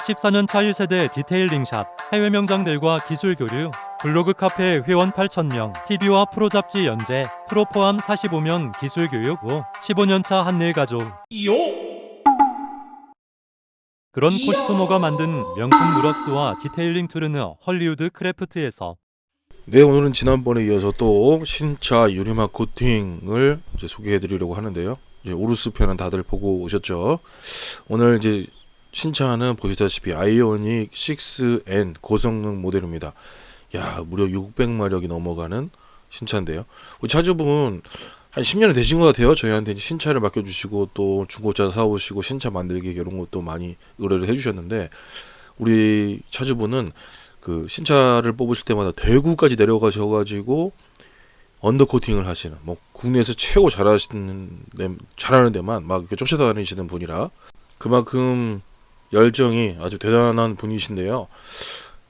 14년차 1세대 디테일링샵, 해외 명장들과 기술 교류, 블로그 카페 회원 8,000명, TV와 프로 잡지 연재, 프로 포함 45명 기술 교육 후 15년차 한일 가족. 그런 코스토모가 만든 명품 무럭스와 디테일링 툴은 헐리우드 크래프트에서. 네, 오늘은 지난번에 이어서 또 신차 유리막 코팅을 이제 소개해드리려고 하는데요. 이제 우루스 편은 다들 보고 오셨죠? 오늘 이제 신차는 보시다시피 아이오닉 6N 고성능 모델입니다. 야, 무려 600마력이 넘어가는 신차인데요. 우리 차주분 한 10년이 되신 것 같아요. 저희한테 이제 신차를 맡겨주시고 또 중고차 사오시고 신차 만들기 이런 것도 많이 의뢰를 해주셨는데, 우리 차주분은 그 신차를 뽑으실 때마다 대구까지 내려가셔가지고 언더코팅을 하시는, 뭐 국내에서 최고 잘하는 데만 막 이렇게 쫓아다니시는 분이라 그만큼 열정이 아주 대단한 분이신데요.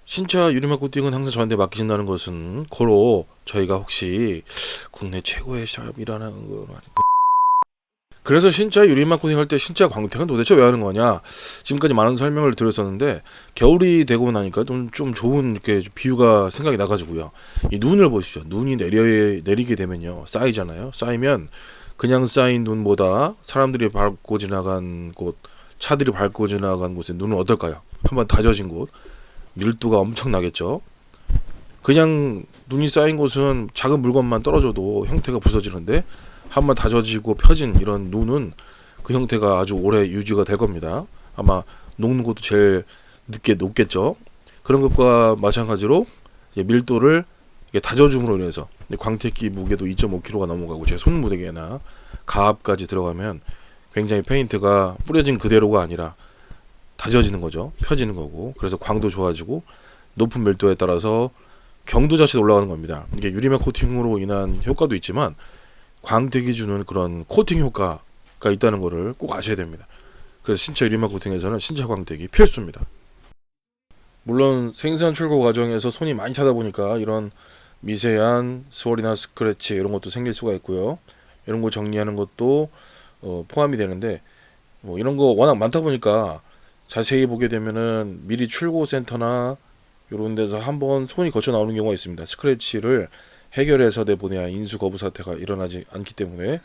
신차 유리막 코팅은 항상 저한테 맡기신다는 것은 고로 저희가 혹시 국내 최고의 샵이라는 거, 그래서 신차 유리막 코팅 할 때 신차 광택은 도대체 왜 하는 거냐, 지금까지 많은 설명을 드렸었는데 겨울이 되고 나니까 좀 좋은 이렇게 비유가 생각이 나가지고요. 이 눈을 보시죠. 눈이 내리게 되면요, 쌓이잖아요. 쌓이면 그냥 쌓인 눈보다 사람들이 밟고 지나간 곳, 차들이 밟고 지나간 곳에 눈은 어떨까요? 한번 다져진 곳, 밀도가 엄청나겠죠. 그냥 눈이 쌓인 곳은 작은 물건만 떨어져도 형태가 부서지는데, 한번 다져지고 펴진 이런 눈은 그 형태가 아주 오래 유지가 될 겁니다. 아마 녹는 것도 제일 늦게 녹겠죠. 그런 것과 마찬가지로 밀도를 다져줌으로 인해서 광택기 무게도 2.5kg가 넘어가고 제 손 무게나 가압까지 들어가면 굉장히 페인트가 뿌려진 그대로가 아니라 다져지는 거죠. 펴지는 거고, 그래서 광도 좋아지고 높은 밀도에 따라서 경도 자체도 올라가는 겁니다. 이게 유리막 코팅으로 인한 효과도 있지만 광택이 주는 그런 코팅 효과가 있다는 것을 꼭 아셔야 됩니다. 그래서 신차 유리막 코팅에서는 신차 광택이 필수입니다. 물론 생산 출고 과정에서 손이 많이 타다 보니까 이런 미세한 스월이나 스크래치 이런 것도 생길 수가 있고요. 이런 거 정리하는 것도 포함이 되는데, 뭐 이런 거 워낙 많다 보니까 자세히 보게 되면은 미리 출고센터나 이런 데서 한번 손이 거쳐 나오는 경우가 있습니다. 스크래치를 해결해서 내보내야 인수 거부 사태가 일어나지 않기 때문에,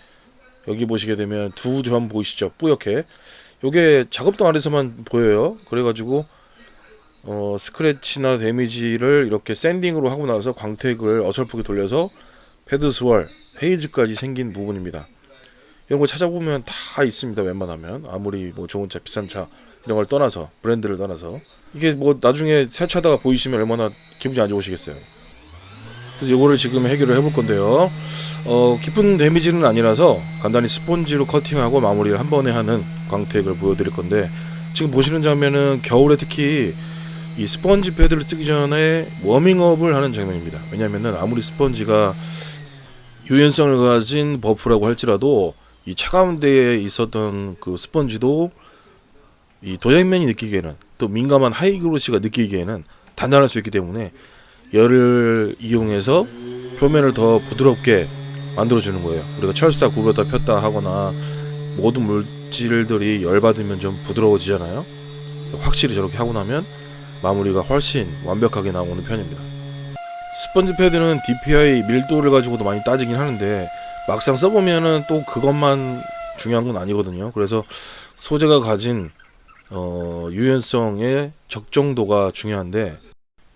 여기 보시게 되면 두 점 보이시죠? 뿌옇게. 요게 작업동 아래서만 보여요. 그래가지고 스크래치나 데미지를 이렇게 샌딩으로 하고 나서 광택을 어설프게 돌려서 패드 스월, 헤이즈까지 생긴 부분입니다. 이런 거 찾아보면 다 있습니다. 웬만하면 아무리 뭐 좋은 차, 비싼 차 이런 걸 떠나서, 브랜드를 떠나서, 이게 뭐 나중에 새 차다가 보이시면 얼마나 기분이 안 좋으시겠어요. 그래서 이거를 지금 해결을 해볼 건데요. 깊은 데미지는 아니라서 간단히 스펀지로 커팅하고 마무리를 한 번에 하는 광택을 보여드릴 건데, 지금 보시는 장면은 겨울에 특히 이 스펀지 패드를 쓰기 전에 워밍업을 하는 장면입니다. 왜냐면은 아무리 스펀지가 유연성을 가진 버프라고 할지라도 이 차가운 데에 있었던 그 스펀지도 이 도장면이 느끼기에는, 또 민감한 하이그로시가 느끼기에는 단단할 수 있기 때문에 열을 이용해서 표면을 더 부드럽게 만들어주는 거예요. 우리가 철사 굽었다 폈다 하거나 모든 물질들이 열받으면 좀 부드러워지잖아요. 확실히 저렇게 하고 나면 마무리가 훨씬 완벽하게 나오는 편입니다. 스펀지 패드는 DPI 밀도를 가지고도 많이 따지긴 하는데, 막상 써보면은 또 그것만 중요한 건 아니거든요. 그래서 소재가 가진 유연성의 적정도가 중요한데,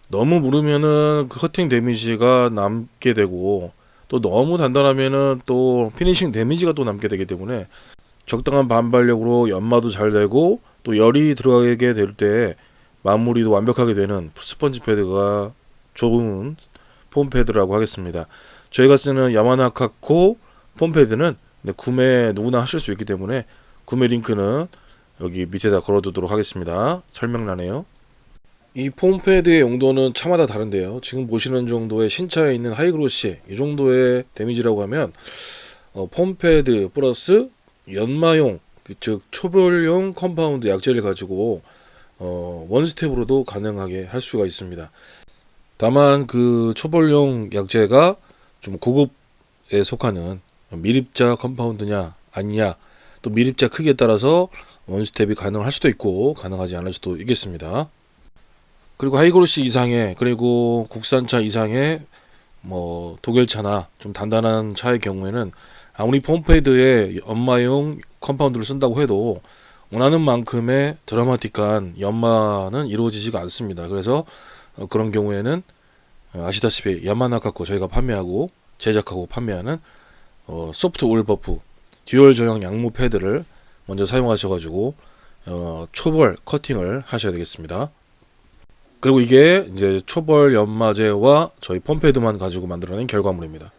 너무 무르면은 그 커팅 데미지가 남게 되고, 또 너무 단단하면은 또 피니싱 데미지가 또 남게 되기 때문에 적당한 반발력으로 연마도 잘 되고, 또 열이 들어가게 될 때 마무리도 완벽하게 되는 스펀지 패드가 좋은 폼 패드라고 하겠습니다. 저희가 쓰는 야마나 카코 폼 패드는 구매 누구나 하실 수 있기 때문에 구매 링크는 여기 밑에다 걸어두도록 하겠습니다. 설명란에요. 이 폼 패드의 용도는 차마다 다른데요. 지금 보시는 정도의 신차에 있는 하이그로시 이 정도의 데미지라고 하면 폼 패드 플러스 연마용, 즉 초벌용 컴파운드 약재를 가지고 원스텝으로도 가능하게 할 수가 있습니다. 다만 그 초벌용 약재가 좀 고급에 속하는 밀입자 컴파운드냐 아니냐, 또 밀입자 크기에 따라서 원스텝이 가능할 수도 있고 가능하지 않을 수도 있겠습니다. 그리고 하이그로시 이상의, 그리고 국산차 이상의 뭐 독일차나 좀 단단한 차의 경우에는 아무리 폼페이드에 연마용 컴파운드를 쓴다고 해도 원하는 만큼의 드라마틱한 연마는 이루어지지가 않습니다. 그래서 그런 경우에는 아시다시피 야마나 갖고 저희가 판매하고 제작하고 판매하는 소프트 오일 버프 듀얼 저형 양모 패드를 먼저 사용하셔가지고 초벌 커팅을 하셔야 되겠습니다. 그리고 이게 이제 초벌 연마제와 저희 펌패드만 가지고 만들어낸 결과물입니다.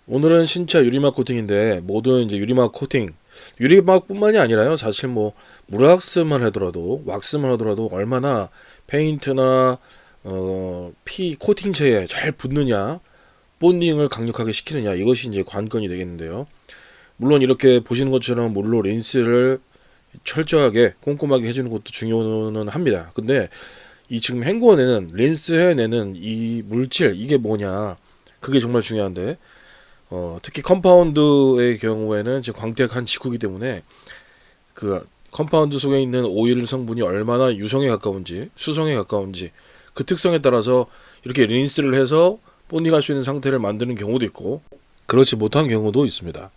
오늘은 신차 유리막 코팅인데 모든 이제 유리막 코팅, 유리막뿐만이 아니라요. 사실 뭐 무락스만 하더라도 왁스만 하더라도 얼마나 페인트나 피 코팅체에 잘 붙느냐, 본딩을 강력하게 시키느냐, 이것이 이제 관건이 되겠는데요. 물론 이렇게 보시는 것처럼 물로 린스를 철저하게 꼼꼼하게 해주는 것도 중요는 합니다. 근데 이 지금 헹궈내는 린스 해내는 이 물질, 이게 뭐냐, 그게 정말 중요한데 특히 컴파운드의 경우에는 지금 광택한 직후이기 때문에 그 컴파운드 속에 있는 오일 성분이 얼마나 유성에 가까운지 수성에 가까운지 그 특성에 따라서 이렇게 린스를 해서 본딩할 수 있는 상태를 만드는 경우도 있고 그렇지 못한 경우도 있습니다.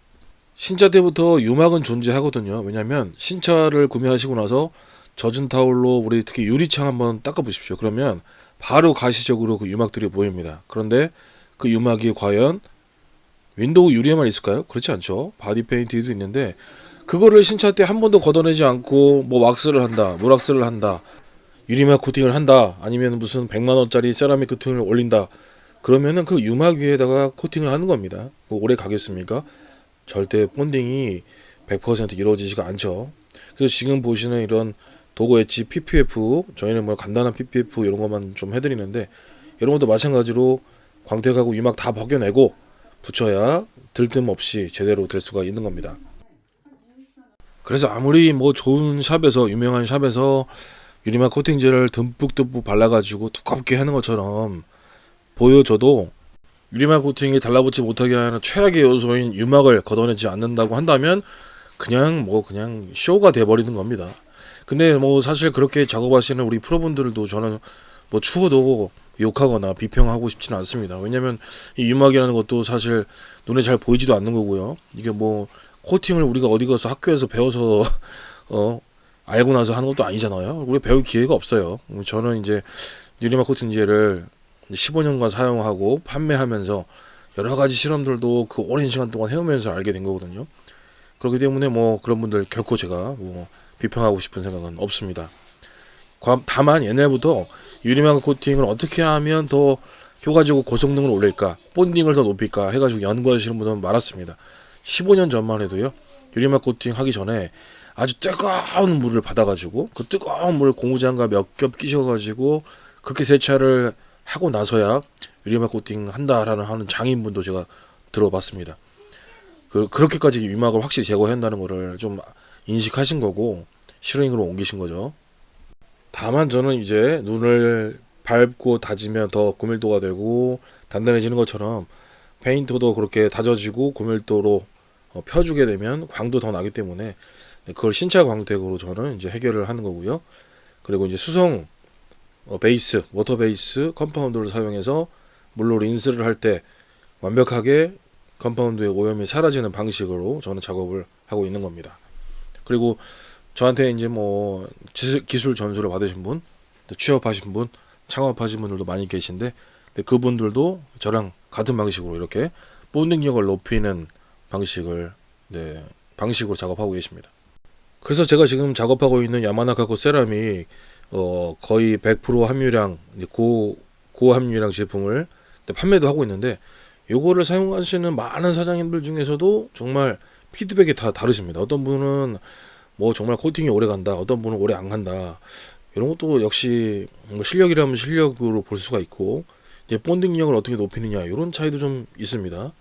신차 때부터 유막은 존재하거든요. 왜냐하면 신차를 구매하시고 나서 젖은 타올로 우리 특히 유리창 한번 닦아보십시오. 그러면 바로 가시적으로 그 유막들이 보입니다. 그런데 그 유막이 과연 윈도우 유리에만 있을까요? 그렇지 않죠. 바디 페인트도 있는데 그거를 신차 때 한 번도 걷어내지 않고 뭐 왁스를 한다, 물왁스를 한다, 유리막 코팅을 한다, 아니면 무슨 100만원짜리 세라믹 코팅을 올린다, 그러면은 그 유막 위에다가 코팅을 하는 겁니다. 오래 가겠습니까? 절대 본딩이 100% 이루어지지가 않죠. 그래서 지금 보시는 이런 도구 엣지 PPF, 저희는 뭐 간단한 PPF 이런 것만 좀 해드리는데 이런 것도 마찬가지로 광택하고 유막 다 벗겨내고 붙여야 들뜸 없이 제대로 될 수가 있는 겁니다. 그래서 아무리 뭐 좋은 샵에서, 유명한 샵에서 유리막 코팅제를 듬뿍듬뿍 발라가지고 두껍게 하는 것처럼 보여줘도 유리막 코팅이 달라붙지 못하게 하는 최악의 요소인 유막을 걷어내지 않는다고 한다면 그냥 쇼가 돼버리는 겁니다. 근데 뭐 사실 그렇게 작업하시는 우리 프로분들도 저는 뭐 추워도 욕하거나 비평하고 싶지는 않습니다. 왜냐면 이 유막이라는 것도 사실 눈에 잘 보이지도 않는 거고요. 이게 뭐 코팅을 우리가 어디 가서 학교에서 배워서 알고 나서 하는 것도 아니잖아요. 우리 배울 기회가 없어요. 저는 이제 유리막 코팅제를 15년간 사용하고 판매하면서 여러 가지 실험들도 그 오랜 시간 동안 해오면서 알게 된 거거든요. 그렇기 때문에 뭐 그런 분들 결코 제가 뭐 비평하고 싶은 생각은 없습니다. 다만 옛날부터 유리막 코팅을 어떻게 하면 더 효과적으고 고성능을 올릴까, 본딩을 더 높일까 해가지고 연구하시는 분들은 많았습니다. 15년 전만 해도요, 유리막 코팅 하기 전에 아주 뜨거운 물을 받아가지고 그 뜨거운 물을 고무장갑 몇 겹 끼셔가지고 그렇게 세차를 하고 나서야 유리막 코팅 한다라는 하는 장인분도 제가 들어봤습니다. 그렇게까지 유막을 확실히 제거해야 한다는 거를 좀 인식하신 거고 실행으로 옮기신 거죠. 다만 저는 이제 눈을 밟고 다지면 더 고밀도가 되고 단단해지는 것처럼 페인트도 그렇게 다져지고 고밀도로 펴주게 되면 광도 더 나기 때문에 그걸 신차 광택으로 저는 이제 해결을 하는 거고요. 그리고 이제 수성 베이스, 워터 베이스 컴파운드를 사용해서 물로 린스를 할 때 완벽하게 컴파운드의 오염이 사라지는 방식으로 저는 작업을 하고 있는 겁니다. 그리고 저한테 이제 뭐 기술 전수를 받으신 분, 취업하신 분, 창업하신 분들도 많이 계신데 그분들도 저랑 같은 방식으로 이렇게 본능력을 높이는 방식으로 작업하고 계십니다. 그래서 제가 지금 작업하고 있는 야마나카코 세라믹 거의 100% 함유량, 고함유량 제품을 판매도 하고 있는데 요거를 사용하시는 많은 사장님들 중에서도 정말 피드백이 다 다르십니다. 어떤 분은 뭐 정말 코팅이 오래 간다, 어떤 분은 오래 안 간다. 이런 것도 역시 뭐 실력이라면 실력으로 볼 수가 있고 이제 본딩력을 어떻게 높이느냐 이런 차이도 좀 있습니다.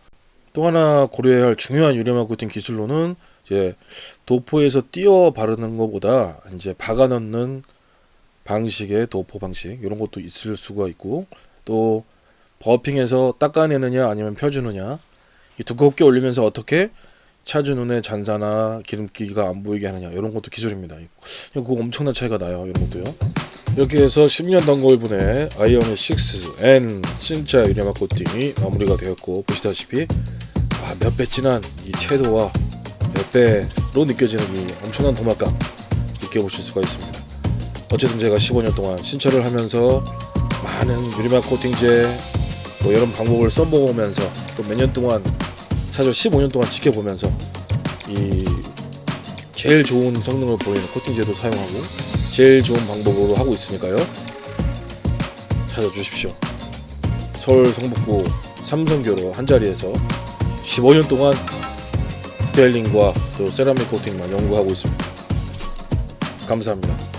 또 하나 고려해야 할 중요한 유리막 코팅 기술로는 이제 도포에서 띄어 바르는 것보다 이제 박아 넣는 방식의 도포 방식 이런 것도 있을 수가 있고 또 버핑해서 닦아내느냐 아니면 펴주느냐 이 두껍게 올리면서 어떻게 차주 눈에 잔사나 기름기가 안 보이게 하느냐, 이런 것도 기술입니다. 그거 엄청난 차이가 나요. 이런 것도요. 이렇게 해서 10년 단골분의 아이오닉 6N 신차 유리막 코팅이 마무리가 되었고, 보시다시피 몇 배 진한 이 채도와 몇 배로 느껴지는 이 엄청난 도막감 느껴보실 수가 있습니다. 어쨌든 제가 15년 동안 신차를 하면서 많은 유리막 코팅제 또 이런 방법을 써보면서 또 몇 년 동안, 사실 15년 동안 지켜보면서 이 제일 좋은 성능을 보이는 코팅제도 사용하고 제일 좋은 방법으로 하고 있으니까요. 찾아주십시오. 서울 성북구 삼성교로 한자리에서 15년 동안 디테일링과 또 세라믹 코팅만 연구하고 있습니다. 감사합니다.